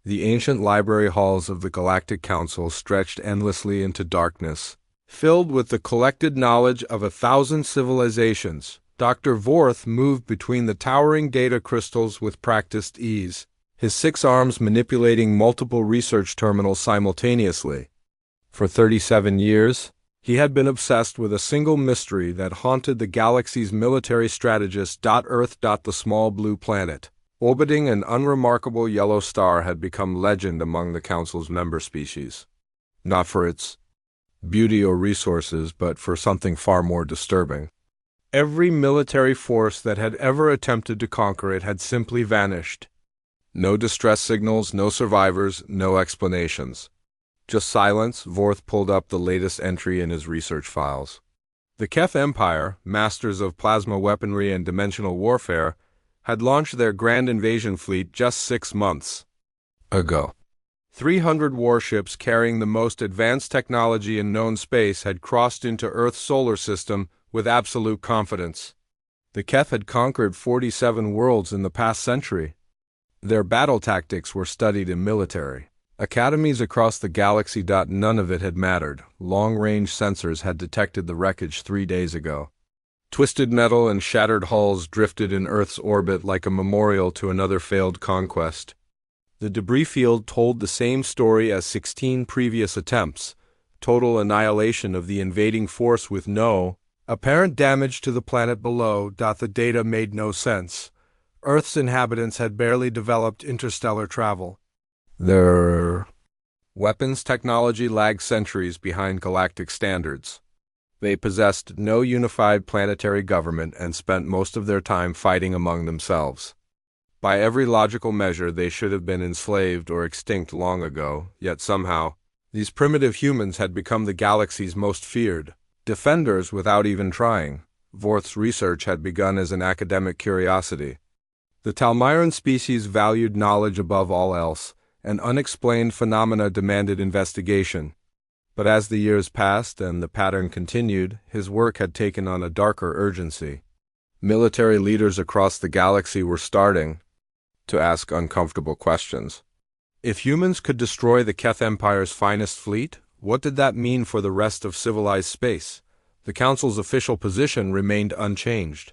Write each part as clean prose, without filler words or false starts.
The ancient library halls of the Galactic Council stretched endlessly into darkness. Filled with the collected knowledge of 1,000 civilizations, Dr. Vorth moved between the towering data crystals with practiced ease, his 6 arms manipulating multiple research terminals simultaneously. For 37 years, he had been obsessed with a single mystery that haunted the galaxy's military strategist. Earth. The small blue planet, orbiting an unremarkable yellow star, had become legend among the Council's member species. Not for its beauty or resources, but for something far more disturbing. Every military force that had ever attempted to conquer it had simply vanished. No distress signals, no survivors, no explanations. Just silence. Vorth pulled up the latest entry in his research files. The Keth Empire, masters of plasma weaponry and dimensional warfare, had launched their grand invasion fleet just 6 months ago. 300 warships carrying the most advanced technology in known space had crossed into Earth's solar system with absolute confidence. The Keth had conquered 47 worlds in the past century. Their battle tactics were studied in military academies across the galaxy. None of it had mattered. Long-range sensors had detected the wreckage 3 days ago. Twisted metal and shattered hulls drifted in Earth's orbit like a memorial to another failed conquest. The debris field told the same story as 16 previous attempts: total annihilation of the invading force with no apparent damage to the planet below. The data made no sense. Earth's inhabitants had barely developed interstellar travel. Their weapons technology lagged centuries behind galactic standards. They possessed no unified planetary government and spent most of their time fighting among themselves. By every logical measure, they should have been enslaved or extinct long ago, yet somehow, these primitive humans had become the galaxy's most feared defenders without even trying. Vorth's research had begun as an academic curiosity. The Talmyran species valued knowledge above all else, and unexplained phenomena demanded investigation. But as the years passed and the pattern continued, his work had taken on a darker urgency. Military leaders across the galaxy were starting to ask uncomfortable questions. If humans could destroy the Keth Empire's finest fleet, what did that mean for the rest of civilized space? The Council's official position remained unchanged.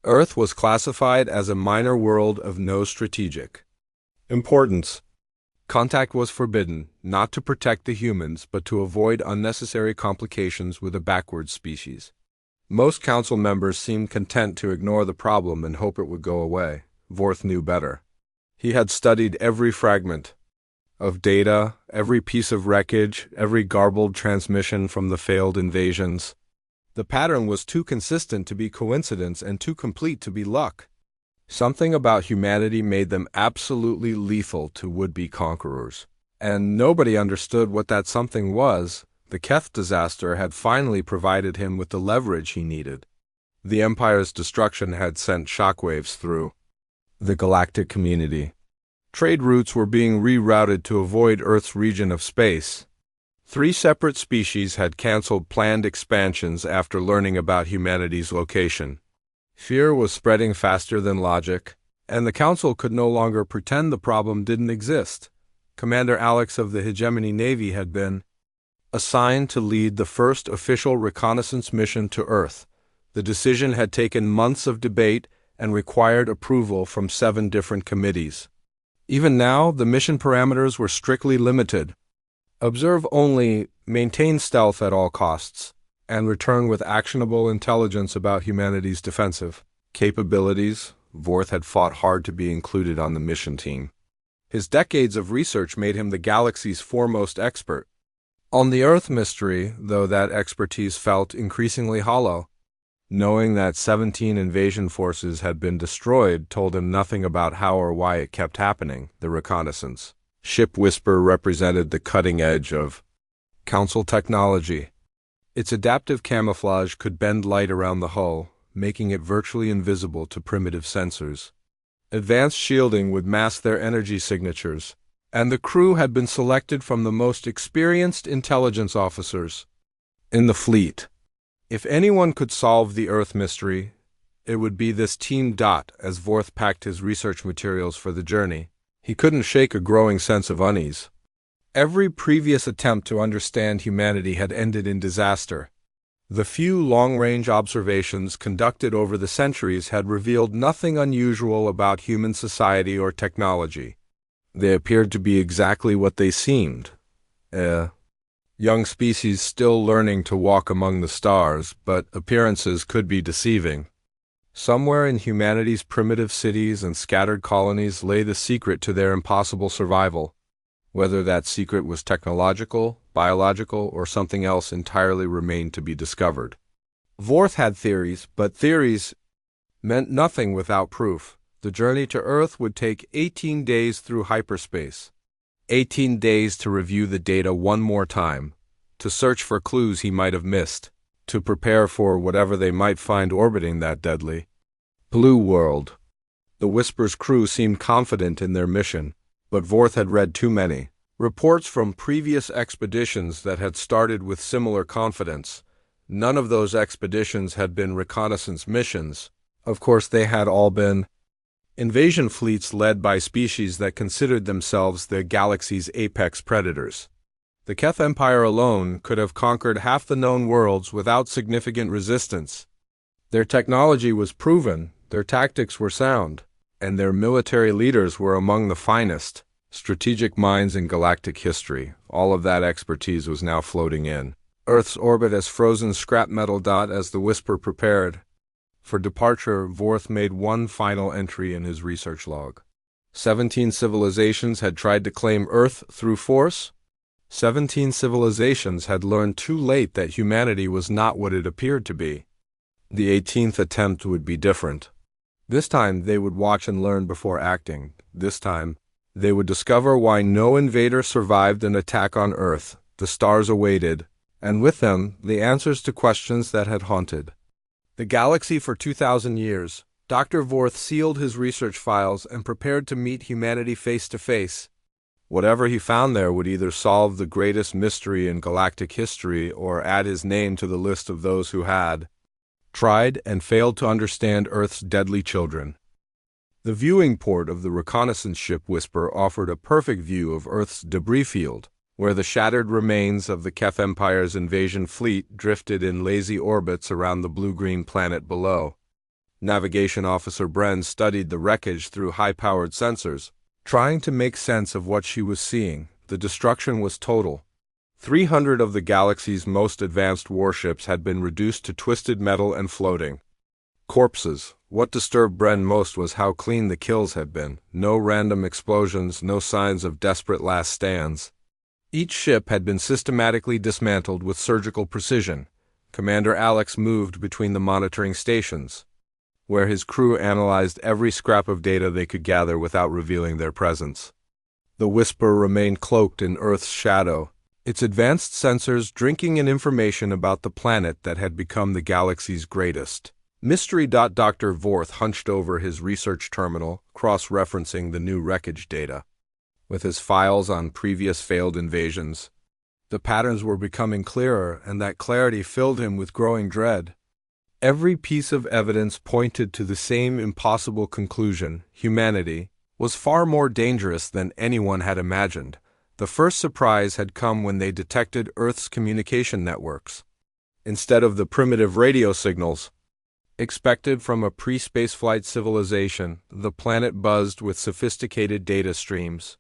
Earth was classified as a minor world of no strategic importance. Contact was forbidden, not to protect the humans, but to avoid unnecessary complications with a backward species. Most Council members seemed content to ignore the problem and hope it would go away. Vorth knew better. He had studied every fragment of data, every piece of wreckage, every garbled transmission from the failed invasions. The pattern was too consistent to be coincidence and too complete to be luck. Something about humanity made them absolutely lethal to would-be conquerors. And nobody understood what that something was. The Keth disaster had finally provided him with the leverage he needed. The Empire's destruction had sent shockwaves through the galactic community. Trade routes were being rerouted to avoid Earth's region of space. 3 separate species had canceled planned expansions after learning about humanity's location. Fear was spreading faster than logic, and the Council could no longer pretend the problem didn't exist. Commander Alex of the Hegemony Navy had been assigned to lead the first official reconnaissance mission to Earth. The decision had taken months of debate and required approval from 7 different committees. Even now, the mission parameters were strictly limited. Observe only, maintain stealth at all costs, and return with actionable intelligence about humanity's defensive capabilities. Vorth had fought hard to be included on the mission team. His decades of research made him the galaxy's foremost expert on the Earth mystery, though that expertise felt increasingly hollow. Knowing that 17 invasion forces had been destroyed told him nothing about how or why it kept happening. The reconnaissance ship Whisper represented the cutting edge of Council technology. Its adaptive camouflage could bend light around the hull, making it virtually invisible to primitive sensors. Advanced shielding would mask their energy signatures, and the crew had been selected from the most experienced intelligence officers in the fleet. If anyone could solve the Earth mystery, it would be this team. As Vorth packed his research materials for the journey, He couldn't shake a growing sense of unease. Every previous attempt to understand humanity had ended in disaster. The few long-range observations conducted over the centuries had revealed nothing unusual about human society or technology. They appeared to be exactly what they seemed. Young species still learning to walk among the stars, but appearances could be deceiving. Somewhere in humanity's primitive cities and scattered colonies lay the secret to their impossible survival. Whether that secret was technological, biological, or something else entirely remained to be discovered. Vorth had theories, but theories meant nothing without proof. The journey to Earth would take 18 days through hyperspace. 18 days to review the data one more time, to search for clues he might have missed, to prepare for whatever they might find orbiting that deadly blue world. The Whisper's crew seemed confident in their mission, but Vorth had read too many reports from previous expeditions that had started with similar confidence. None of those expeditions had been reconnaissance missions. Of course, they had all been invasion fleets led by species that considered themselves the galaxy's apex predators. The Keth Empire alone could have conquered half the known worlds without significant resistance. Their technology was proven, their tactics were sound, and their military leaders were among the finest strategic minds in galactic history. All of that expertise was now floating in Earth's orbit as frozen scrap metal dot as the Whisper prepared. For departure, Vorth made one final entry in his research log. 17 civilizations had tried to claim Earth through force. 17 civilizations had learned too late that humanity was not what it appeared to be. The 18th attempt would be different. This time they would watch and learn before acting. This time they would discover why no invader survived an attack on Earth. The stars awaited, and with them the answers to questions that had haunted the galaxy for 2,000 years. Dr. Vorth sealed his research files and prepared to meet humanity face to face. Whatever he found there would either solve the greatest mystery in galactic history or add his name to the list of those who had tried and failed to understand Earth's deadly children. The viewing port of the reconnaissance ship Whisper offered a perfect view of Earth's debris field, where the shattered remains of the Keth Empire's invasion fleet drifted in lazy orbits around the blue-green planet below. Navigation Officer Bren studied the wreckage through high-powered sensors, trying to make sense of what she was seeing. The destruction was total. 300 of the galaxy's most advanced warships had been reduced to twisted metal and floating corpses. What disturbed Bren most was how clean the kills had been. No random explosions, no signs of desperate last stands. Each ship had been systematically dismantled with surgical precision. Commander Alex moved between the monitoring stations, where his crew analyzed every scrap of data they could gather without revealing their presence. The Whisper remained cloaked in Earth's shadow, its advanced sensors drinking in information about the planet that had become the galaxy's greatest mystery. Dr. Vorth hunched over his research terminal, cross-referencing the new wreckage data. With his files on previous failed invasions, the patterns were becoming clearer, and that clarity filled him with growing dread. Every piece of evidence pointed to the same impossible conclusion: humanity was far more dangerous than anyone had imagined. The first surprise had come when they detected Earth's communication networks. Instead of the primitive radio signals expected from a pre-spaceflight civilization, the planet buzzed with sophisticated data streams.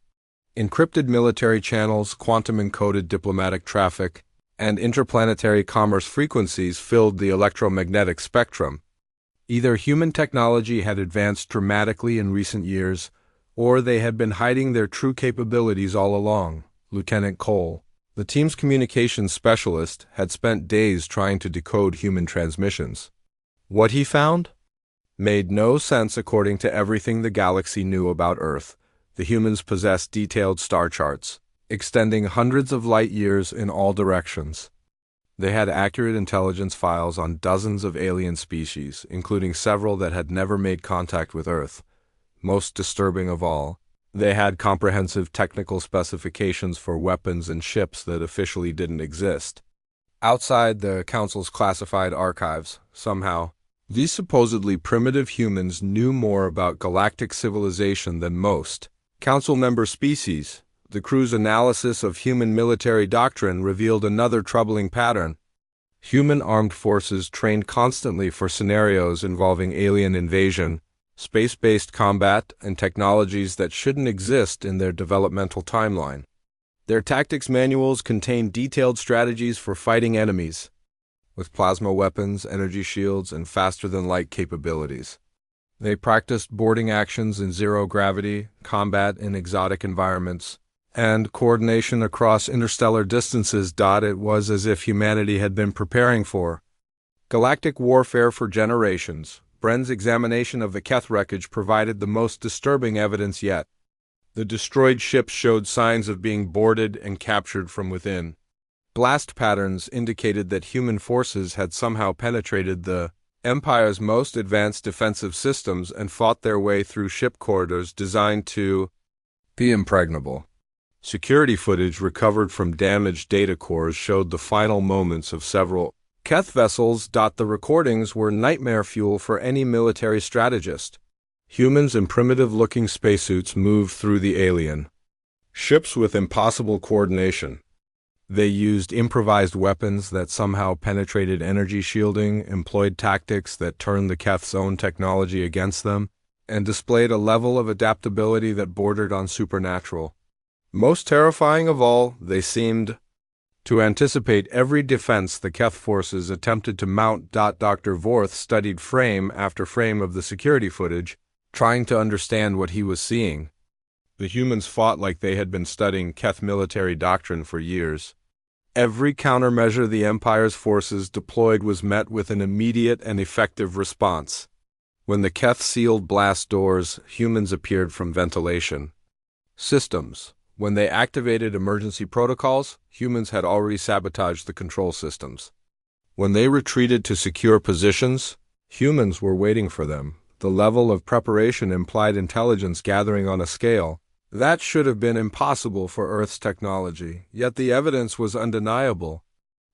Encrypted military channels, quantum-encoded diplomatic traffic, and interplanetary commerce frequencies filled the electromagnetic spectrum. Either human technology had advanced dramatically in recent years, or they had been hiding their true capabilities all along. Lieutenant Cole, the team's communications specialist, had spent days trying to decode human transmissions. What he found made no sense according to everything the galaxy knew about Earth. The humans possessed detailed star charts, extending hundreds of light years in all directions. They had accurate intelligence files on dozens of alien species, including several that had never made contact with Earth. Most disturbing of all, they had comprehensive technical specifications for weapons and ships that officially didn't exist. Outside the Council's classified archives, somehow, these supposedly primitive humans knew more about galactic civilization than most. Council member species. The crew's analysis of human military doctrine revealed another troubling pattern. Human armed forces trained constantly for scenarios involving alien invasion, space-based combat, and technologies that shouldn't exist in their developmental timeline. Their tactics manuals contained detailed strategies for fighting enemies, with plasma weapons, energy shields, and faster-than-light capabilities. They practiced boarding actions in zero-gravity, combat in exotic environments, and coordination across interstellar distances. It was as if humanity had been preparing for galactic warfare for generations. Bren's examination of the Keth wreckage provided the most disturbing evidence yet. The destroyed ships showed signs of being boarded and captured from within. Blast patterns indicated that human forces had somehow penetrated the Empire's most advanced defensive systems and fought their way through ship corridors designed to be impregnable. Security footage recovered from damaged data cores showed the final moments of several Keth vessels. The recordings were nightmare fuel for any military strategist. Humans in primitive-looking spacesuits moved through the alien ships with impossible coordination. They used improvised weapons that somehow penetrated energy shielding, employed tactics that turned the Keth's own technology against them, and displayed a level of adaptability that bordered on supernatural. Most terrifying of all, they seemed to anticipate every defense the Keth forces attempted to mount. Dr. Vorth studied frame after frame of the security footage, trying to understand what he was seeing. The humans fought like they had been studying Keth military doctrine for years. Every countermeasure the Empire's forces deployed was met with an immediate and effective response. When the Keth sealed blast doors, humans appeared from ventilation systems. When they activated emergency protocols, humans had already sabotaged the control systems. When they retreated to secure positions, humans were waiting for them. The level of preparation implied intelligence gathering on a scale that should have been impossible for Earth's technology, yet the evidence was undeniable.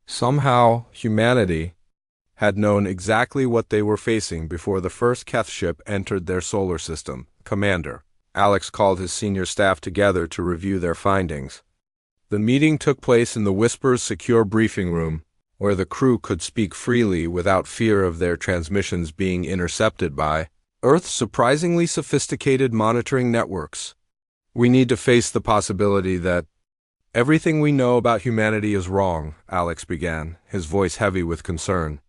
Somehow, humanity had known exactly what they were facing before the first Keth ship entered their solar system. Commander Alex called his senior staff together to review their findings. The meeting took place in the Whisper's secure briefing room, where the crew could speak freely without fear of their transmissions being intercepted by Earth's surprisingly sophisticated monitoring networks. We need to face the possibility that everything we know about humanity is wrong, Alex began, his voice heavy with concern.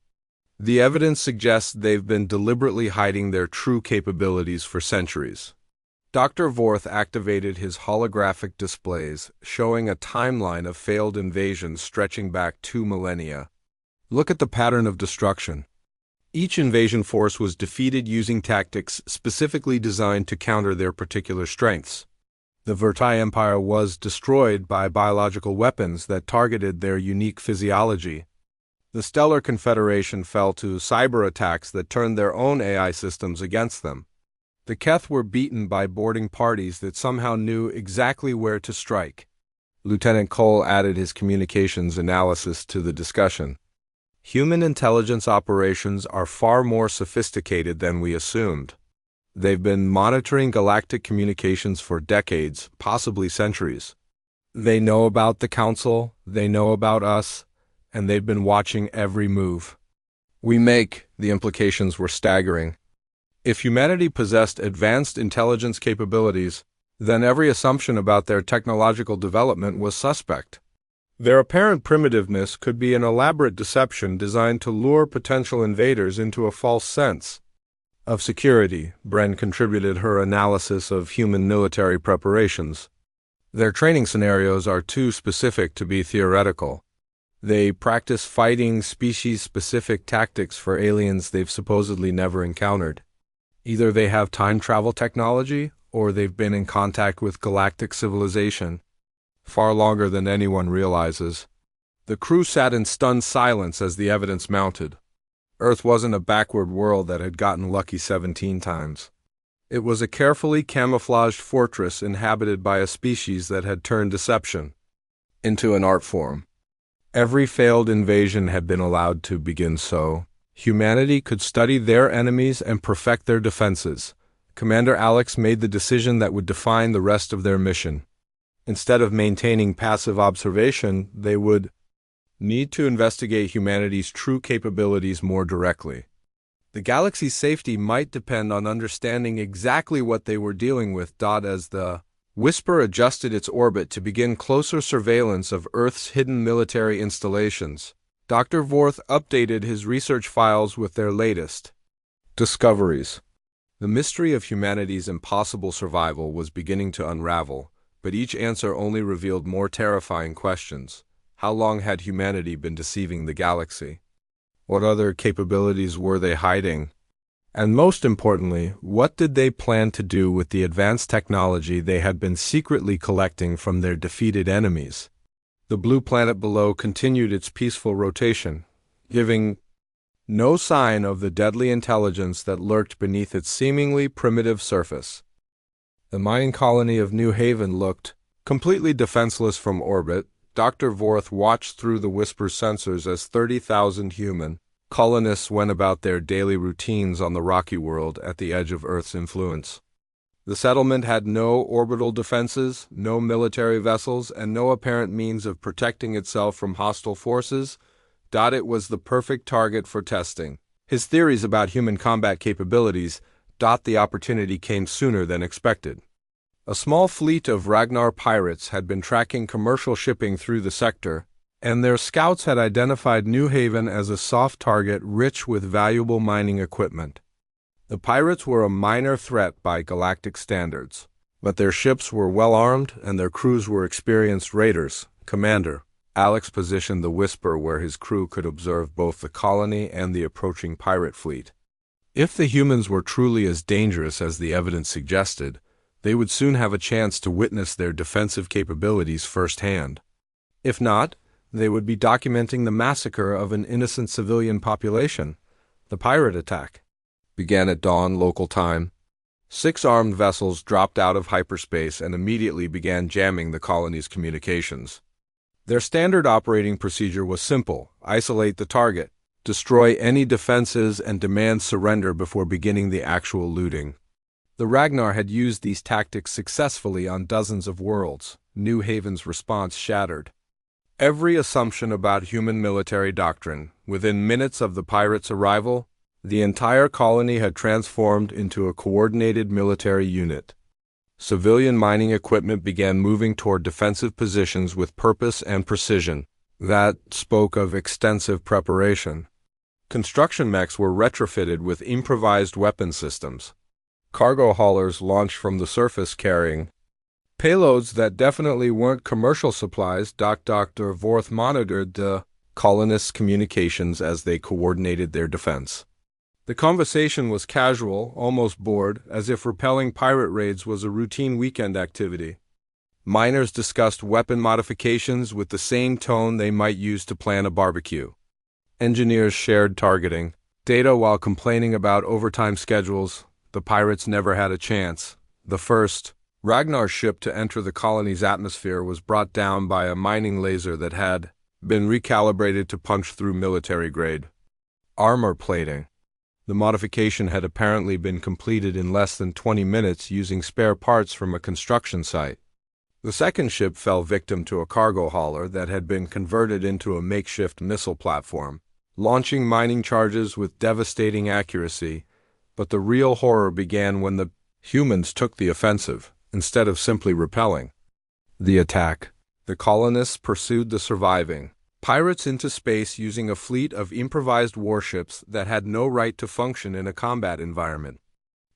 The evidence suggests they've been deliberately hiding their true capabilities for centuries. Dr. Vorth activated his holographic displays, showing a timeline of failed invasions stretching back 2 millennia. Look at the pattern of destruction. Each invasion force was defeated using tactics specifically designed to counter their particular strengths. The Vertai Empire was destroyed by biological weapons that targeted their unique physiology. The Stellar Confederation fell to cyber attacks that turned their own AI systems against them. The Keth were beaten by boarding parties that somehow knew exactly where to strike. Lieutenant Cole added his communications analysis to the discussion. Human intelligence operations are far more sophisticated than we assumed. They've been monitoring galactic communications for decades, possibly centuries. They know about the Council, they know about us, and they've been watching every move we make. The implications were staggering. If humanity possessed advanced intelligence capabilities, then every assumption about their technological development was suspect. Their apparent primitiveness could be an elaborate deception designed to lure potential invaders into a false sense of security. Bren contributed her analysis of human military preparations. Their training scenarios are too specific to be theoretical. They practice fighting species-specific tactics for aliens they've supposedly never encountered. Either they have time travel technology, or they've been in contact with galactic civilization far longer than anyone realizes. The crew sat in stunned silence as the evidence mounted. Earth wasn't a backward world that had gotten lucky 17 times. It was a carefully camouflaged fortress inhabited by a species that had turned deception into an art form. Every failed invasion had been allowed to begin so humanity could study their enemies and perfect their defenses, Commander Alex made the decision that would define the rest of their mission. Instead of maintaining passive observation, they would need to investigate humanity's true capabilities more directly. The galaxy's safety might depend on understanding exactly what they were dealing with. As the Whisper adjusted its orbit to begin closer surveillance of Earth's hidden military installations, Dr. Vorth updated his research files with their latest discoveries. The mystery of humanity's impossible survival was beginning to unravel, but each answer only revealed more terrifying questions. How long had humanity been deceiving the galaxy? What other capabilities were they hiding? And most importantly, what did they plan to do with the advanced technology they had been secretly collecting from their defeated enemies? The blue planet below continued its peaceful rotation, giving no sign of the deadly intelligence that lurked beneath its seemingly primitive surface. The mining colony of New Haven looked completely defenseless from orbit. Dr. Vorth watched through the Whisper's sensors as 30,000 human colonists went about their daily routines on the rocky world at the edge of Earth's influence. The settlement had no orbital defenses, no military vessels, and no apparent means of protecting itself from hostile forces. It was the perfect target for testing his theories about human combat capabilities. The opportunity came sooner than expected. A small fleet of Ragnar pirates had been tracking commercial shipping through the sector, and their scouts had identified New Haven as a soft target rich with valuable mining equipment. The pirates were a minor threat by galactic standards, but their ships were well armed and their crews were experienced raiders. Commander Alex positioned the Whisper where his crew could observe both the colony and the approaching pirate fleet. If the humans were truly as dangerous as the evidence suggested, they would soon have a chance to witness their defensive capabilities firsthand. If not, they would be documenting the massacre of an innocent civilian population. The pirate attack began at dawn local time. 6 armed vessels dropped out of hyperspace and immediately began jamming the colony's communications. Their standard operating procedure was simple: isolate the target, destroy any defenses, and demand surrender before beginning the actual looting. The Ragnar had used these tactics successfully on dozens of worlds. New Haven's response shattered every assumption about human military doctrine. Within minutes of the pirates' arrival, the entire colony had transformed into a coordinated military unit. Civilian mining equipment began moving toward defensive positions with purpose and precision. That spoke of extensive preparation. Construction mechs were retrofitted with improvised weapon systems. Cargo haulers launched from the surface carrying payloads that definitely weren't commercial supplies. Dr. Vorth monitored the colonists' communications as they coordinated their defense. The conversation was casual, almost bored, as if repelling pirate raids was a routine weekend activity. Miners discussed weapon modifications with the same tone they might use to plan a barbecue. Engineers shared targeting data while complaining about overtime schedules. The pirates never had a chance. The first Ragnar ship to enter the colony's atmosphere was brought down by a mining laser that had been recalibrated to punch through military-grade armor plating. The modification had apparently been completed in less than 20 minutes using spare parts from a construction site. The second ship fell victim to a cargo hauler that had been converted into a makeshift missile platform, launching mining charges with devastating accuracy. But the real horror began when the humans took the offensive, instead of simply repelling the attack. The colonists pursued the surviving pirates into space using a fleet of improvised warships that had no right to function in a combat environment.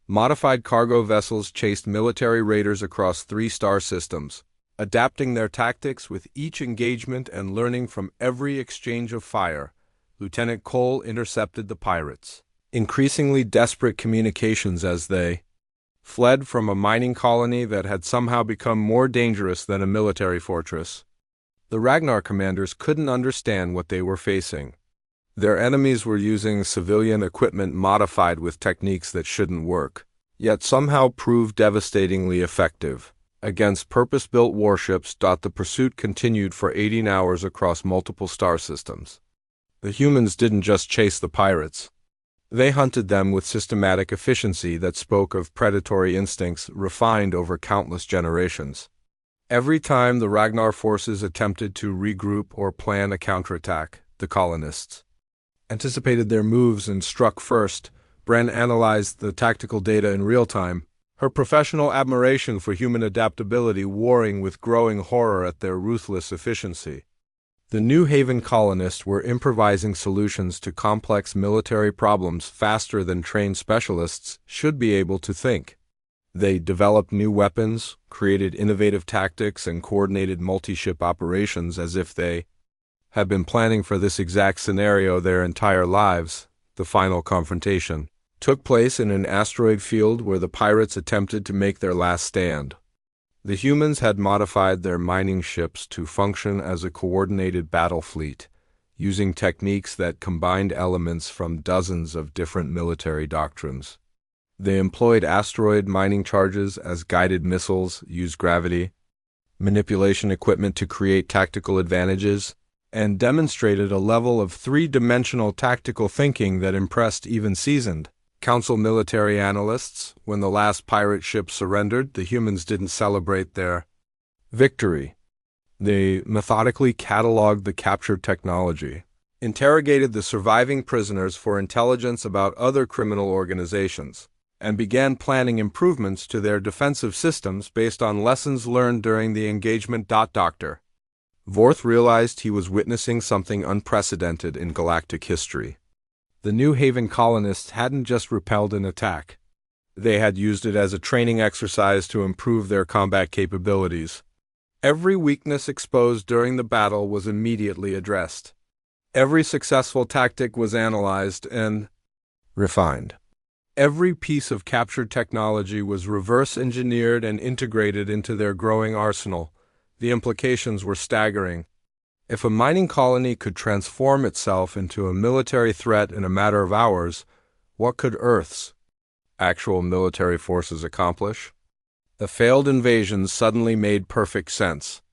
Modified cargo vessels chased military raiders across 3 star systems, adapting their tactics with each engagement and learning from every exchange of fire. Lieutenant Cole intercepted the pirates' increasingly desperate communications as they fled from a mining colony that had somehow become more dangerous than a military fortress. The Ragnar commanders couldn't understand what they were facing. Their enemies were using civilian equipment modified with techniques that shouldn't work, yet somehow proved devastatingly effective. Against purpose-built warships, the pursuit continued for 18 hours across multiple star systems. The humans didn't just chase the pirates. They hunted them with systematic efficiency that spoke of predatory instincts refined over countless generations. Every time the Ragnar forces attempted to regroup or plan a counterattack, the colonists anticipated their moves and struck first. Bren analyzed the tactical data in real time, her professional admiration for human adaptability warring with growing horror at their ruthless efficiency. The New Haven colonists were improvising solutions to complex military problems faster than trained specialists should be able to think. They developed new weapons, created innovative tactics, and coordinated multi-ship operations as if they had been planning for this exact scenario their entire lives. The final confrontation took place in an asteroid field where the pirates attempted to make their last stand. The humans had modified their mining ships to function as a coordinated battle fleet, using techniques that combined elements from dozens of different military doctrines. They employed asteroid mining charges as guided missiles, used gravity manipulation equipment to create tactical advantages, and demonstrated a level of three-dimensional tactical thinking that impressed even seasoned Council military analysts. When the last pirate ship surrendered, the humans didn't celebrate their victory. They methodically cataloged the captured technology, interrogated the surviving prisoners for intelligence about other criminal organizations, and began planning improvements to their defensive systems based on lessons learned during the engagement. Dr. Vorth realized he was witnessing something unprecedented in galactic history. The New Haven colonists hadn't just repelled an attack. They had used it as a training exercise to improve their combat capabilities. Every weakness exposed during the battle was immediately addressed. Every successful tactic was analyzed and refined. Every piece of captured technology was reverse-engineered and integrated into their growing arsenal. The implications were staggering. If a mining colony could transform itself into a military threat in a matter of hours, what could Earth's actual military forces accomplish? The failed invasions suddenly made perfect sense.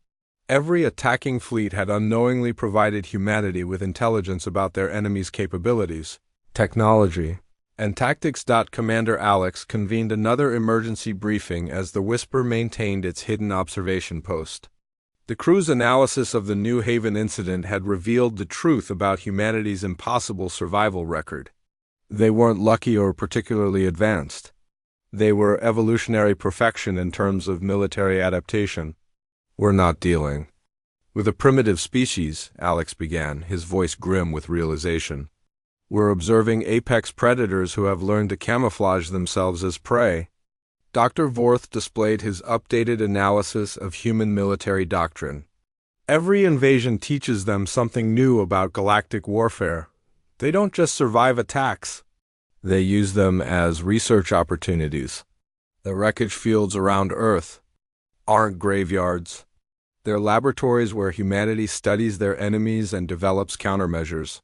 Every attacking fleet had unknowingly provided humanity with intelligence about their enemy's capabilities, technology, and tactics. Commander Alex convened another emergency briefing as the Whisper maintained its hidden observation post. The crew's analysis of the New Haven incident had revealed the truth about humanity's impossible survival record. They weren't lucky or particularly advanced. They were evolutionary perfection in terms of military adaptation. "We're not dealing with a primitive species," Alex began, his voice grim with realization. "We're observing apex predators who have learned to camouflage themselves as prey." Dr. Vorth displayed his updated analysis of human military doctrine. Every invasion teaches them something new about galactic warfare. They don't just survive attacks. They use them as research opportunities. The wreckage fields around Earth aren't graveyards. They're laboratories where humanity studies their enemies and develops countermeasures.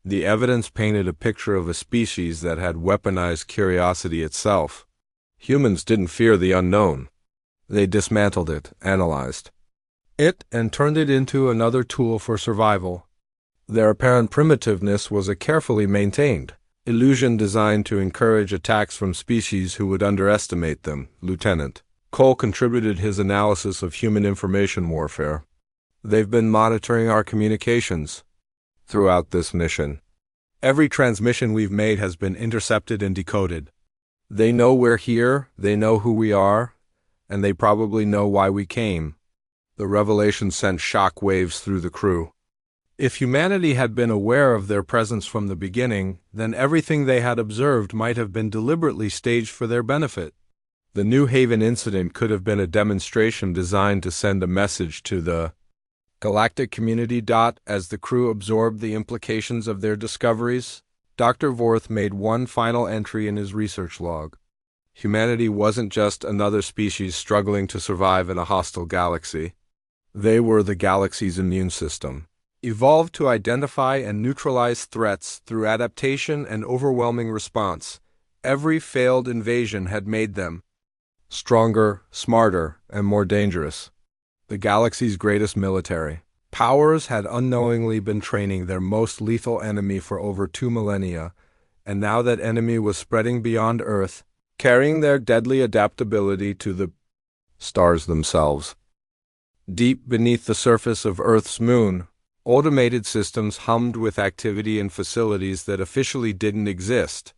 The evidence painted a picture of a species that had weaponized curiosity itself. Humans didn't fear the unknown. They dismantled it, analyzed it, and turned it into another tool for survival. Their apparent primitiveness was a carefully maintained illusion designed to encourage attacks from species who would underestimate them. Lieutenant Cole contributed his analysis of human information warfare. "They've been monitoring our communications throughout this mission. Every transmission we've made has been intercepted and decoded. They know we're here, they know who we are, and they probably know why we came." The revelation sent shock waves through the crew. If humanity had been aware of their presence from the beginning, then everything they had observed might have been deliberately staged for their benefit. The New Haven incident could have been a demonstration designed to send a message to the galactic community. As the crew absorbed the implications of their discoveries, Dr. Vorth made one final entry in his research log. Humanity wasn't just another species struggling to survive in a hostile galaxy. They were the galaxy's immune system, evolved to identify and neutralize threats through adaptation and overwhelming response. Every failed invasion had made them stronger, smarter, and more dangerous. The galaxy's greatest military powers had unknowingly been training their most lethal enemy for over 2 millennia, and now that enemy was spreading beyond Earth, carrying their deadly adaptability to the stars themselves. Deep beneath the surface of Earth's moon, automated systems hummed with activity in facilities that officially didn't exist.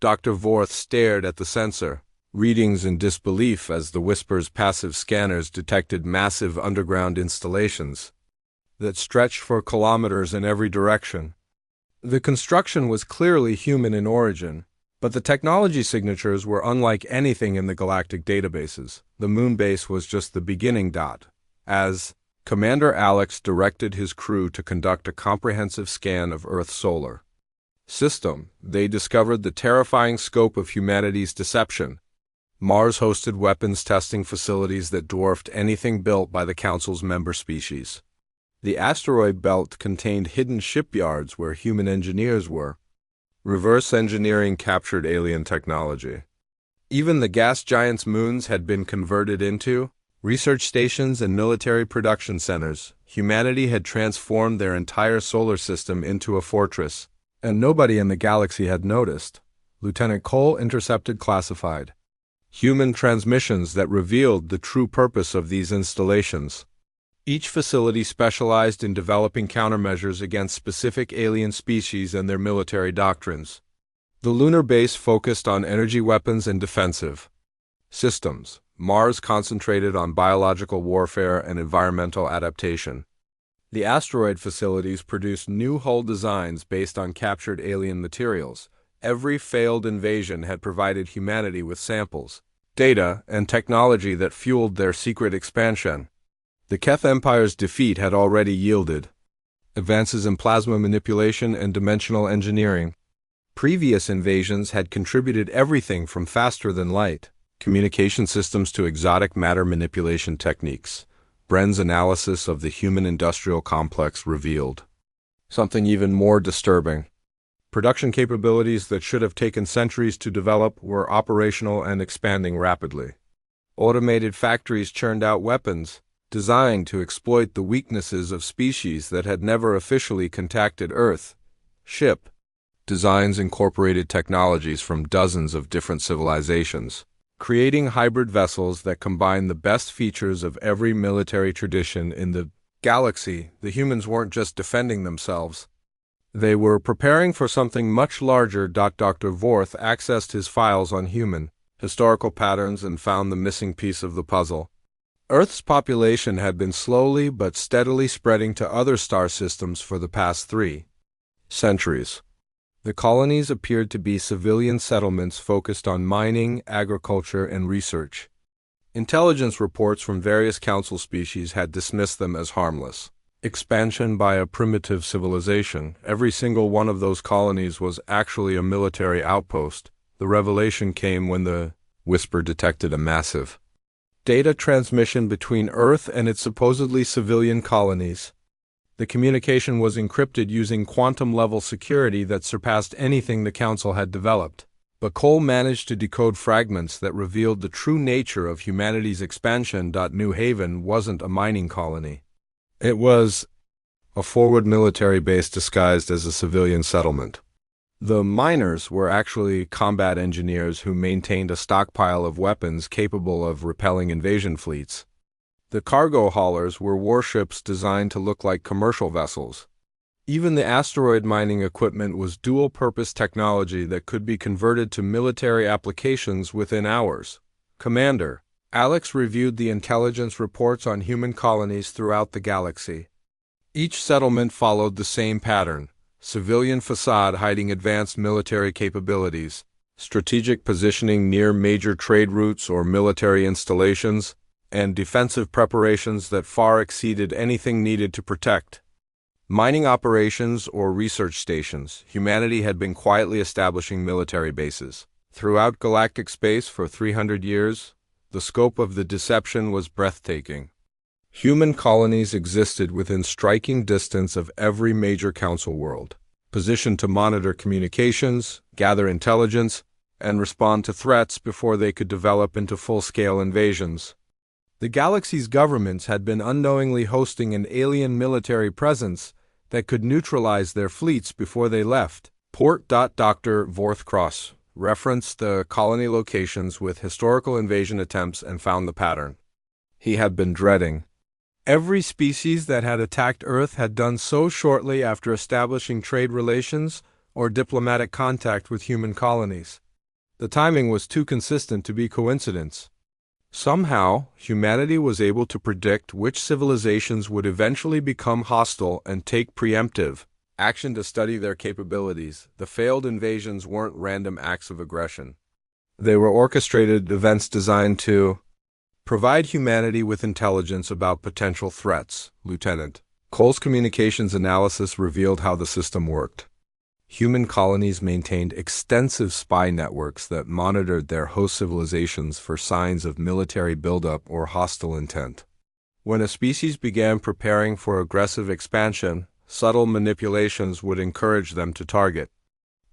Dr. Vorth stared at the sensor readings in disbelief as the Whisper's passive scanners detected massive underground installations that stretched for kilometers in every direction. The construction was clearly human in origin, but the technology signatures were unlike anything in the galactic databases. The moon base was just the beginning dot. As Commander Alex directed his crew to conduct a comprehensive scan of Earth's solar system, they discovered the terrifying scope of humanity's deception. Mars hosted weapons testing facilities that dwarfed anything built by the Council's member species. The asteroid belt contained hidden shipyards where human engineers were. Reverse engineering captured alien technology. Even the gas giants' moons had been converted into research stations and military production centers. Humanity had transformed their entire solar system into a fortress, and nobody in the galaxy had noticed. Lieutenant Cole intercepted classified human transmissions that revealed the true purpose of these installations. Each facility specialized in developing countermeasures against specific alien species and their military doctrines. The lunar base focused on energy weapons and defensive systems. Mars concentrated on biological warfare and environmental adaptation. The asteroid facilities produced new hull designs based on captured alien materials. Every failed invasion had provided humanity with samples, data, and technology that fueled their secret expansion. The Keth Empire's defeat had already yielded advances in plasma manipulation and dimensional engineering. Previous invasions had contributed everything from faster-than-light communication systems to exotic matter manipulation techniques. Bren's analysis of the human industrial complex revealed something even more disturbing. Production capabilities that should have taken centuries to develop were operational and expanding rapidly. Automated factories churned out weapons designed to exploit the weaknesses of species that had never officially contacted Earth. Ship designs incorporated technologies from dozens of different civilizations, creating hybrid vessels that combine the best features of every military tradition in the galaxy. The humans weren't just defending themselves. They were preparing for something much larger. Dr. Vorth accessed his files on human historical patterns and found the missing piece of the puzzle. Earth's population had been slowly but steadily spreading to other star systems for the past 3 centuries. The colonies appeared to be civilian settlements focused on mining, agriculture, and research. Intelligence reports from various council species had dismissed them as harmless expansion by a primitive civilization. Every single one of those colonies was actually a military outpost. The revelation came when the Whisper detected a massive data transmission between Earth and its supposedly civilian colonies. The communication was encrypted using quantum-level security that surpassed anything the Council had developed. But Cole managed to decode fragments that revealed the true nature of humanity's expansion. New Haven wasn't a mining colony. It was a forward military base disguised as a civilian settlement. The miners were actually combat engineers who maintained a stockpile of weapons capable of repelling invasion fleets. The cargo haulers were warships designed to look like commercial vessels. Even the asteroid mining equipment was dual-purpose technology that could be converted to military applications within hours. Commander Alex reviewed the intelligence reports on human colonies throughout the galaxy. Each settlement followed the same pattern: civilian facade hiding advanced military capabilities, strategic positioning near major trade routes or military installations, and defensive preparations that far exceeded anything needed to protect mining operations or research stations. Humanity had been quietly establishing military bases throughout galactic space for 300 years. The scope of the deception was breathtaking. Human colonies existed within striking distance of every major council world, positioned to monitor communications, gather intelligence, and respond to threats before they could develop into full-scale invasions. The galaxy's governments had been unknowingly hosting an alien military presence that could neutralize their fleets before they left. Port. Dr. Vorth referenced the colony locations with historical invasion attempts and found the pattern he had been dreading. Every species that had attacked Earth had done so shortly after establishing trade relations or diplomatic contact with human colonies. The timing was too consistent to be coincidence. Somehow, humanity was able to predict which civilizations would eventually become hostile and take preemptive action to study their capabilities. The failed invasions weren't random acts of aggression. They were orchestrated events designed to provide humanity with intelligence about potential threats. Lieutenant Cole's communications analysis revealed how the system worked. Human colonies maintained extensive spy networks that monitored their host civilizations for signs of military buildup or hostile intent. When a species began preparing for aggressive expansion, subtle manipulations would encourage them to target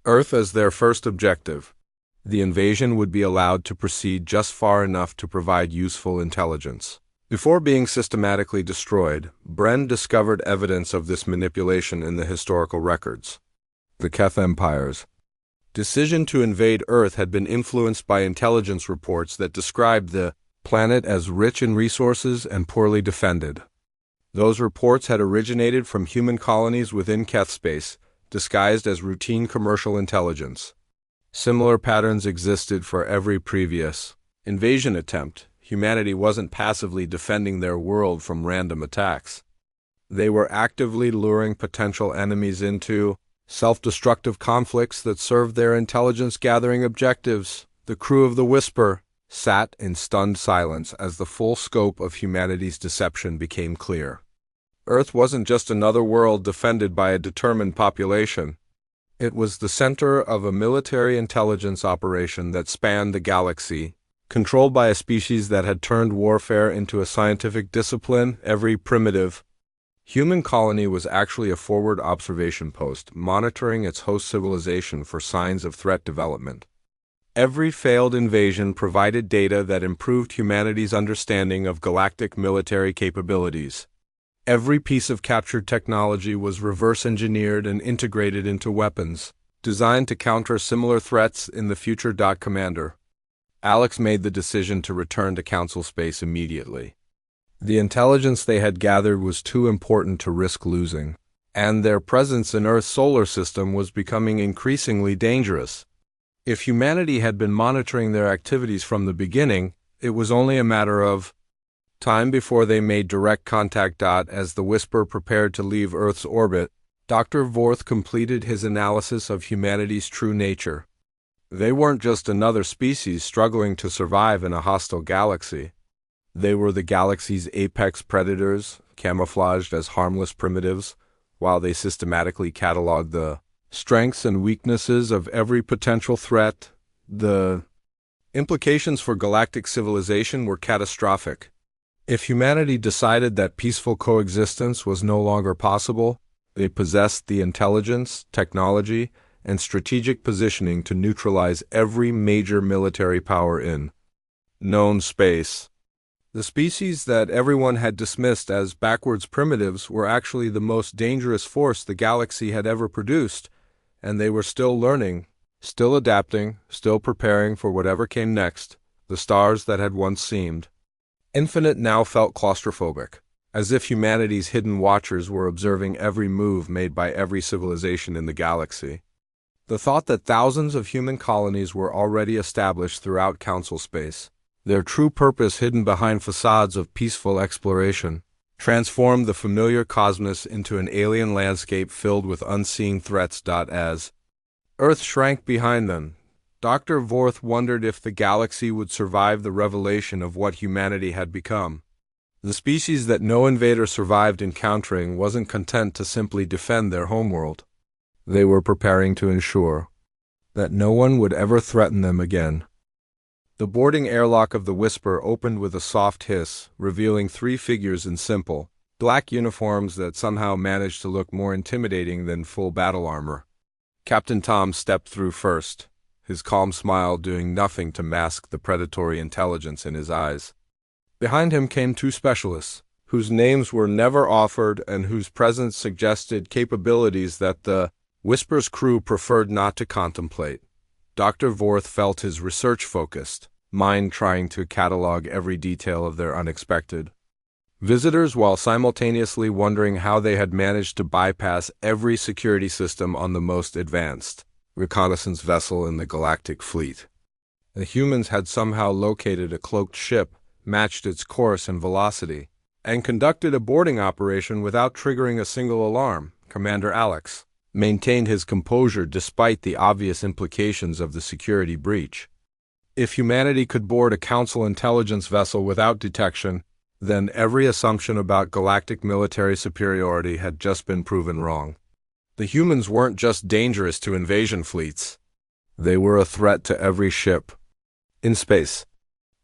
Earth as their first objective. The invasion would be allowed to proceed just far enough to provide useful intelligence. Before being systematically destroyed, Bren discovered evidence of this manipulation in the historical records. The Keth Empire's decision to invade Earth had been influenced by intelligence reports that described the planet as rich in resources and poorly defended. Those reports had originated from human colonies within Keth space, disguised as routine commercial intelligence. Similar patterns existed for every previous invasion attempt. Humanity wasn't passively defending their world from random attacks. They were actively luring potential enemies into self-destructive conflicts that served their intelligence-gathering objectives. The crew of the Whisper sat in stunned silence as the full scope of humanity's deception became clear. Earth wasn't just another world defended by a determined population. It was the center of a military intelligence operation that spanned the galaxy, controlled by a species that had turned warfare into a scientific discipline. Every primitive human colony was actually a forward observation post, monitoring its host civilization for signs of threat development. Every failed invasion provided data that improved humanity's understanding of galactic military capabilities. Every piece of captured technology was reverse-engineered and integrated into weapons, designed to counter similar threats in the future. Commander Alex made the decision to return to Council space immediately. The intelligence they had gathered was too important to risk losing, and their presence in Earth's solar system was becoming increasingly dangerous. If humanity had been monitoring their activities from the beginning, it was only a matter of time before they made direct contact. As the Whisper prepared to leave Earth's orbit, Dr. Vorth completed his analysis of humanity's true nature. They weren't just another species struggling to survive in a hostile galaxy. They were the galaxy's apex predators, camouflaged as harmless primitives, while they systematically cataloged the strengths and weaknesses of every potential threat. The implications for galactic civilization were catastrophic. If humanity decided that peaceful coexistence was no longer possible, they possessed the intelligence, technology, and strategic positioning to neutralize every major military power in known space. The species that everyone had dismissed as backwards primitives were actually the most dangerous force the galaxy had ever produced, and they were still learning, still adapting, still preparing for whatever came next. The stars that had once seemed infinite now felt claustrophobic, as if humanity's hidden watchers were observing every move made by every civilization in the galaxy. The thought that thousands of human colonies were already established throughout Council space, their true purpose hidden behind facades of peaceful exploration, transformed the familiar cosmos into an alien landscape filled with unseen threats. As Earth shrank behind them, Dr. Vorth wondered if the galaxy would survive the revelation of what humanity had become. The species that no invader survived encountering wasn't content to simply defend their homeworld. They were preparing to ensure that no one would ever threaten them again. The boarding airlock of the Whisper opened with a soft hiss, revealing three figures in simple, black uniforms that somehow managed to look more intimidating than full battle armor. Captain Tom stepped through first, his calm smile doing nothing to mask the predatory intelligence in his eyes. Behind him came two specialists, whose names were never offered and whose presence suggested capabilities that the Whisper's crew preferred not to contemplate. Dr. Vorth felt his research-focused mind trying to catalog every detail of their unexpected visitors while simultaneously wondering how they had managed to bypass every security system on the most advanced reconnaissance vessel in the Galactic Fleet. The humans had somehow located a cloaked ship, matched its course and velocity, and conducted a boarding operation without triggering a single alarm. Commander Alex maintained his composure despite the obvious implications of the security breach. If humanity could board a Council intelligence vessel without detection, then every assumption about galactic military superiority had just been proven wrong. The humans weren't just dangerous to invasion fleets. They were a threat to every ship in space.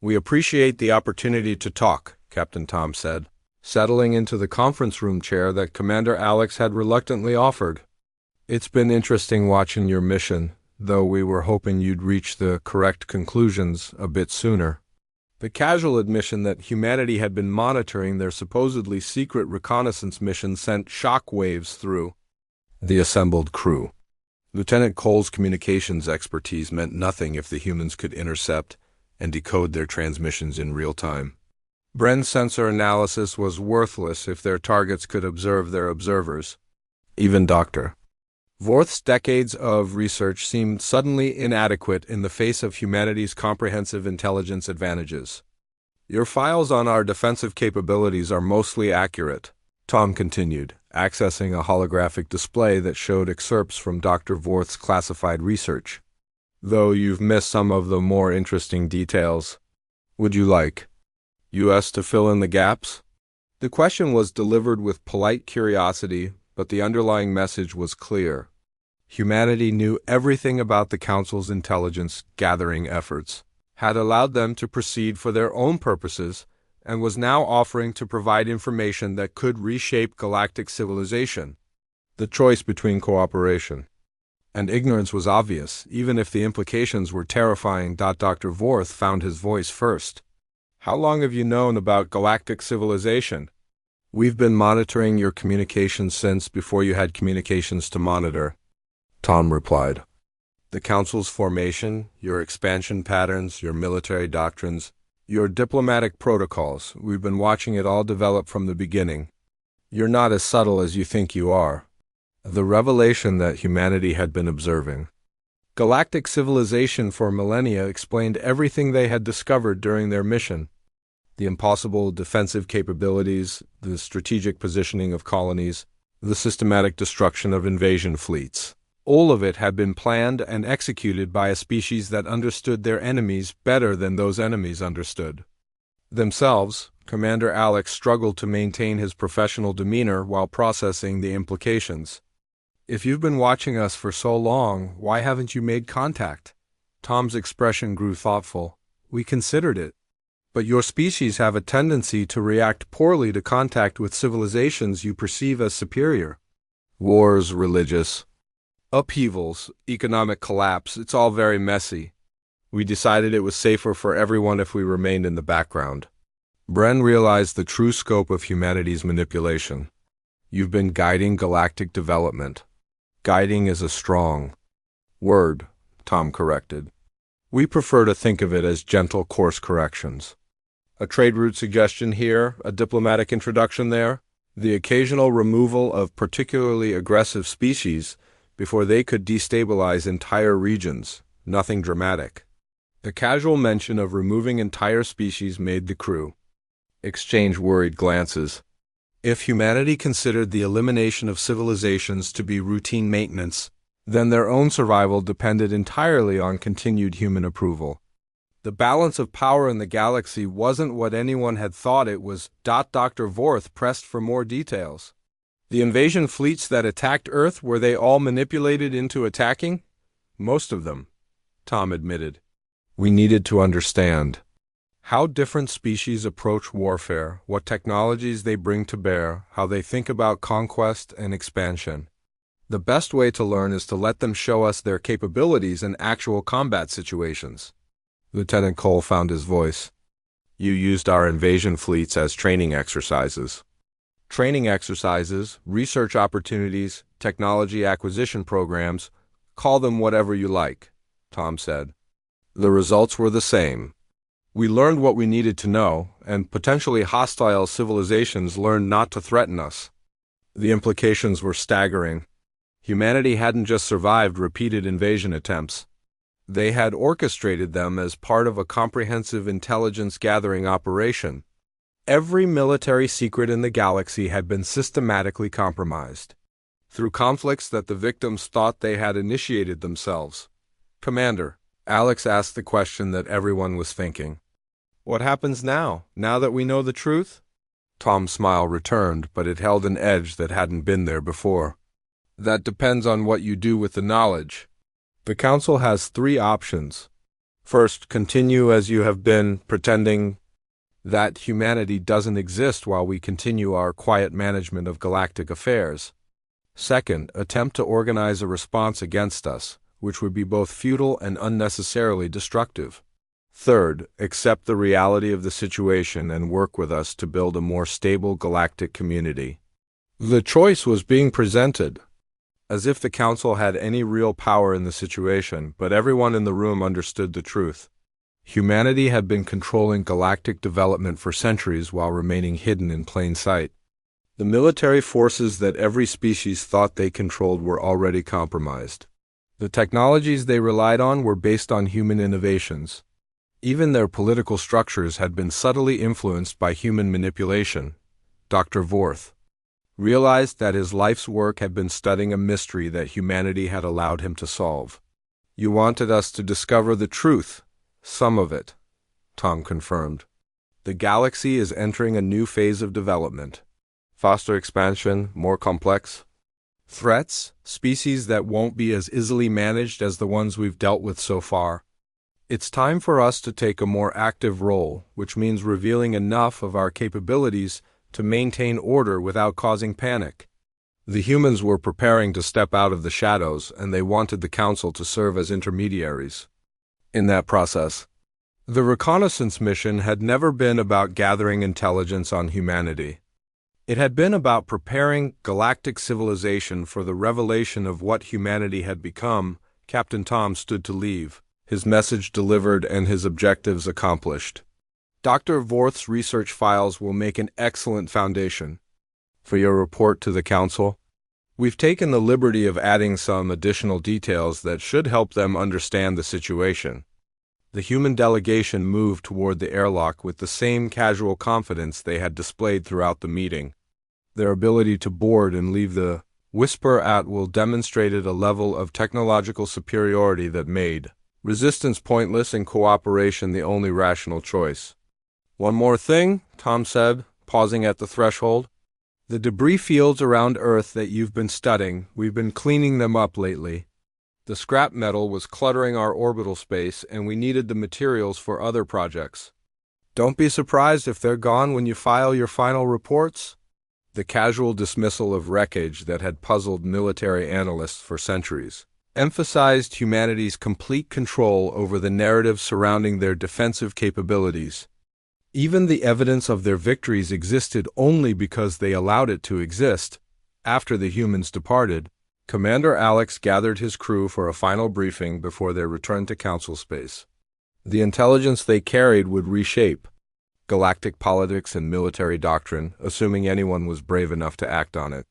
"We appreciate the opportunity to talk," Captain Tom said, settling into the conference room chair that Commander Alex had reluctantly offered. "It's been interesting watching your mission, though we were hoping you'd reach the correct conclusions a bit sooner." The casual admission that humanity had been monitoring their supposedly secret reconnaissance mission sent shock waves through the assembled crew. Lieutenant Cole's communications expertise meant nothing if the humans could intercept and decode their transmissions in real time. Bren's sensor analysis was worthless if their targets could observe their observers. Even Dr. Vorth's decades of research seemed suddenly inadequate in the face of humanity's comprehensive intelligence advantages. "Your files on our defensive capabilities are mostly accurate," Tom continued, accessing a holographic display that showed excerpts from Dr. Vorth's classified research. "Though you've missed some of the more interesting details. Would you like us to fill in the gaps?" The question was delivered with polite curiosity, but the underlying message was clear. Humanity knew everything about the Council's intelligence-gathering efforts, had allowed them to proceed for their own purposes, and was now offering to provide information that could reshape galactic civilization. The choice between cooperation and ignorance was obvious, even if the implications were terrifying. Dr. Vorth found his voice first. "How long have you known about galactic civilization?" "We've been monitoring your communications since before you had communications to monitor," Tom replied. "The Council's formation, your expansion patterns, your military doctrines, your diplomatic protocols, we've been watching it all develop from the beginning. You're not as subtle as you think you are." The revelation that humanity had been observing galactic civilization for millennia explained everything they had discovered during their mission. The impossible defensive capabilities, the strategic positioning of colonies, the systematic destruction of invasion fleets. All of it had been planned and executed by a species that understood their enemies better than those enemies understood themselves. Commander Alex struggled to maintain his professional demeanor while processing the implications. "If you've been watching us for so long, why haven't you made contact?" Tom's expression grew thoughtful. "We considered it. But your species have a tendency to react poorly to contact with civilizations you perceive as superior. Wars, religious upheavals, economic collapse, it's all very messy. We decided it was safer for everyone if we remained in the background." Bren realized the true scope of humanity's manipulation. "You've been guiding galactic development." "Guiding is a strong word," Tom corrected. "We prefer to think of it as gentle course corrections. A trade route suggestion here, a diplomatic introduction there, the occasional removal of particularly aggressive species before they could destabilize entire regions, nothing dramatic." The casual mention of removing entire species made the crew exchange worried glances. If humanity considered the elimination of civilizations to be routine maintenance, then their own survival depended entirely on continued human approval. The balance of power in the galaxy wasn't what anyone had thought it was. Dr. Vorth pressed for more details. "The invasion fleets that attacked Earth, were they all manipulated into attacking?" "Most of them," Tom admitted. "We needed to understand how different species approach warfare, what technologies they bring to bear, how they think about conquest and expansion. The best way to learn is to let them show us their capabilities in actual combat situations." Lieutenant Cole found his voice. "You used our invasion fleets as training exercises." Training exercises, research opportunities, technology acquisition programs, call them whatever you like, Tom said. The results were the same. We learned what we needed to know, and potentially hostile civilizations learned not to threaten us. The implications were staggering. Humanity hadn't just survived repeated invasion attempts. They had orchestrated them as part of a comprehensive intelligence-gathering operation. Every military secret in the galaxy had been systematically compromised. Through conflicts that the victims thought they had initiated themselves. Commander, Alex asked the question that everyone was thinking. What happens now that we know the truth? Tom's smile returned, but it held an edge that hadn't been there before. That depends on what you do with the knowledge. The Council has 3 options. First, continue as you have been, pretending that humanity doesn't exist while we continue our quiet management of galactic affairs. Second, attempt to organize a response against us, which would be both futile and unnecessarily destructive. Third, accept the reality of the situation and work with us to build a more stable galactic community. The choice was being presented, as if the Council had any real power in the situation, but everyone in the room understood the truth. Humanity had been controlling galactic development for centuries while remaining hidden in plain sight. The military forces that every species thought they controlled were already compromised. The technologies they relied on were based on human innovations. Even their political structures had been subtly influenced by human manipulation. Dr. Vorth realized that his life's work had been studying a mystery that humanity had allowed him to solve. You wanted us to discover the truth. Some of it, Tom confirmed. The galaxy is entering a new phase of development. Faster expansion, more complex. Threats, species that won't be as easily managed as the ones we've dealt with so far. It's time for us to take a more active role, which means revealing enough of our capabilities to maintain order without causing panic. The humans were preparing to step out of the shadows, and they wanted the Council to serve as intermediaries. In that process, the reconnaissance mission had never been about gathering intelligence on humanity. It had been about preparing galactic civilization for the revelation of what humanity had become. Captain Tom stood to leave, his message delivered and his objectives accomplished. Dr. Vorth's research files will make an excellent foundation for your report to the Council. We've taken the liberty of adding some additional details that should help them understand the situation. The human delegation moved toward the airlock with the same casual confidence they had displayed throughout the meeting. Their ability to board and leave the whisper at will demonstrated a level of technological superiority that made resistance pointless and cooperation the only rational choice. One more thing, Tom said, pausing at the threshold. The debris fields around Earth that you've been studying, we've been cleaning them up lately. The scrap metal was cluttering our orbital space, and we needed the materials for other projects. Don't be surprised if they're gone when you file your final reports. The casual dismissal of wreckage that had puzzled military analysts for centuries emphasized humanity's complete control over the narrative surrounding their defensive capabilities. Even the evidence of their victories existed only because they allowed it to exist. After the humans departed, Commander Alex gathered his crew for a final briefing before their return to Council space. The intelligence they carried would reshape galactic politics and military doctrine, assuming anyone was brave enough to act on it.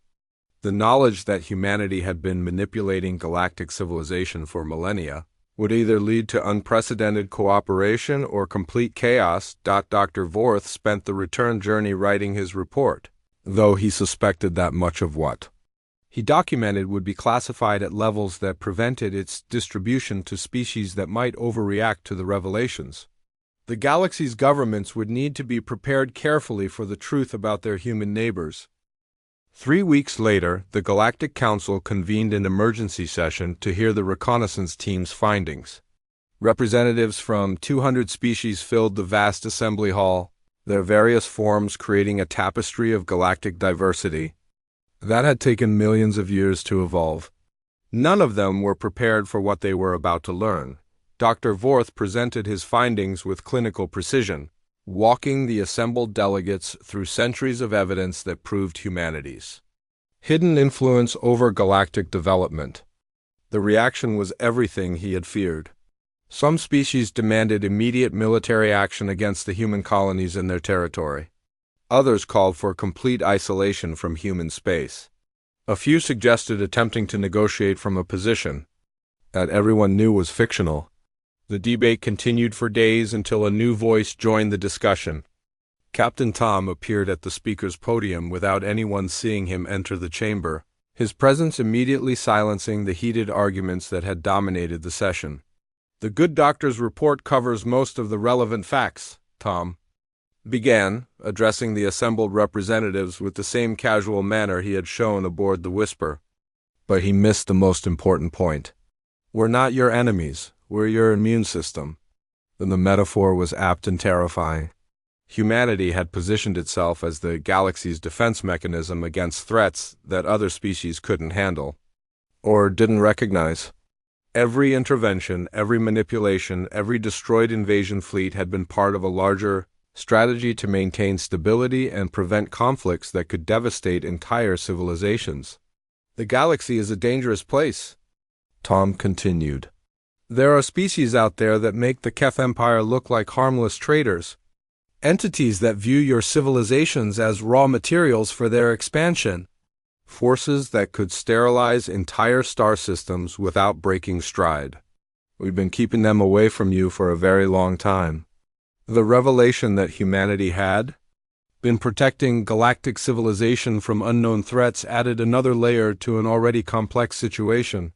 The knowledge that humanity had been manipulating galactic civilization for millennia would either lead to unprecedented cooperation or complete chaos. Dr. Vorth spent the return journey writing his report, though he suspected that much of what he documented would be classified at levels that prevented its distribution to species that might overreact to the revelations. The galaxy's governments would need to be prepared carefully for the truth about their human neighbors. 3 weeks later, the Galactic Council convened an emergency session to hear the reconnaissance team's findings. Representatives from 200 species filled the vast assembly hall, their various forms creating a tapestry of galactic diversity that had taken millions of years to evolve. None of them were prepared for what they were about to learn. Dr. Vorth presented his findings with clinical precision. walking the assembled delegates through centuries of evidence that proved humanity's hidden influence over galactic development. The reaction was everything he had feared. Some species demanded immediate military action against the human colonies in their territory. Others called for complete isolation from human space. A few suggested attempting to negotiate from a position that everyone knew was fictional. The debate continued for days until a new voice joined the discussion. Captain Tom appeared at the speaker's podium without anyone seeing him enter the chamber, his presence immediately silencing the heated arguments that had dominated the session. "The good doctor's report covers most of the relevant facts," Tom began, addressing the assembled representatives with the same casual manner he had shown aboard the Whisper. But he missed the most important point. "We're not your enemies, we're your immune system." Then the metaphor was apt and terrifying. Humanity had positioned itself as the galaxy's defense mechanism against threats that other species couldn't handle, or didn't recognize. Every intervention, every manipulation, every destroyed invasion fleet had been part of a larger strategy to maintain stability and prevent conflicts that could devastate entire civilizations. "The galaxy is a dangerous place," Tom continued. "There are species out there that make the Kef Empire look like harmless traitors. Entities that view your civilizations as raw materials for their expansion. Forces that could sterilize entire star systems without breaking stride. We've been keeping them away from you for a very long time." The revelation that humanity had been protecting galactic civilization from unknown threats added another layer to an already complex situation.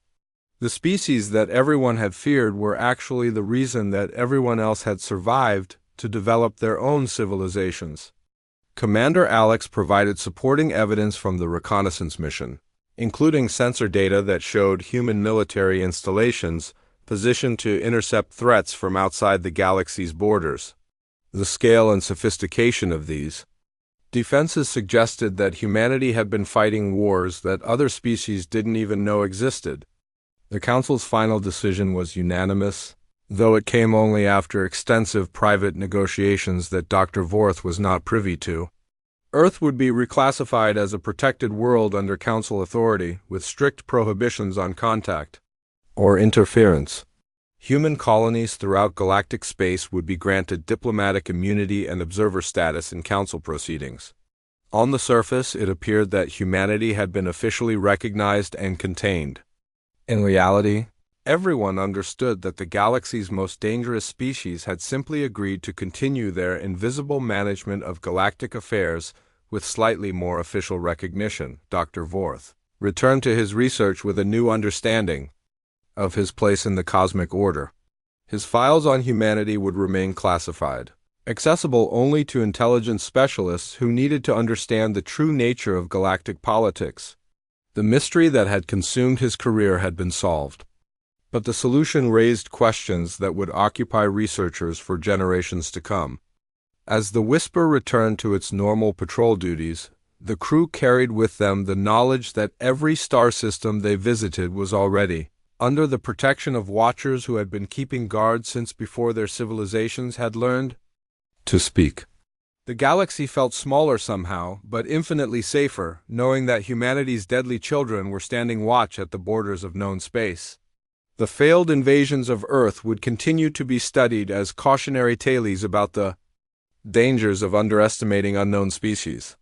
The species that everyone had feared were actually the reason that everyone else had survived to develop their own civilizations. Commander Alex provided supporting evidence from the reconnaissance mission, including sensor data that showed human military installations positioned to intercept threats from outside the galaxy's borders. The scale and sophistication of these defenses suggested that humanity had been fighting wars that other species didn't even know existed. The Council's final decision was unanimous, though it came only after extensive private negotiations that Dr. Vorth was not privy to. Earth would be reclassified as a protected world under Council authority, with strict prohibitions on contact or interference. Human colonies throughout galactic space would be granted diplomatic immunity and observer status in Council proceedings. On the surface, it appeared that humanity had been officially recognized and contained. In reality, everyone understood that the galaxy's most dangerous species had simply agreed to continue their invisible management of galactic affairs with slightly more official recognition. Dr. Vorth returned to his research with a new understanding of his place in the cosmic order. His files on humanity would remain classified, accessible only to intelligence specialists who needed to understand the true nature of galactic politics. The mystery that had consumed his career had been solved, but the solution raised questions that would occupy researchers for generations to come. As the Whisper returned to its normal patrol duties, the crew carried with them the knowledge that every star system they visited was already under the protection of watchers who had been keeping guard since before their civilizations had learned to speak. The galaxy felt smaller somehow, but infinitely safer, knowing that humanity's deadly children were standing watch at the borders of known space. The failed invasions of Earth would continue to be studied as cautionary tales about the dangers of underestimating unknown species.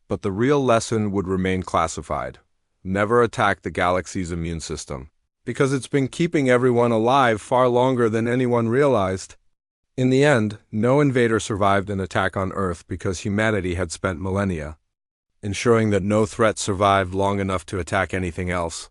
But the real lesson would remain classified. Never attack the galaxy's immune system, because it's been keeping everyone alive far longer than anyone realized. In the end, no invader survived an attack on Earth because humanity had spent millennia ensuring that no threat survived long enough to attack anything else.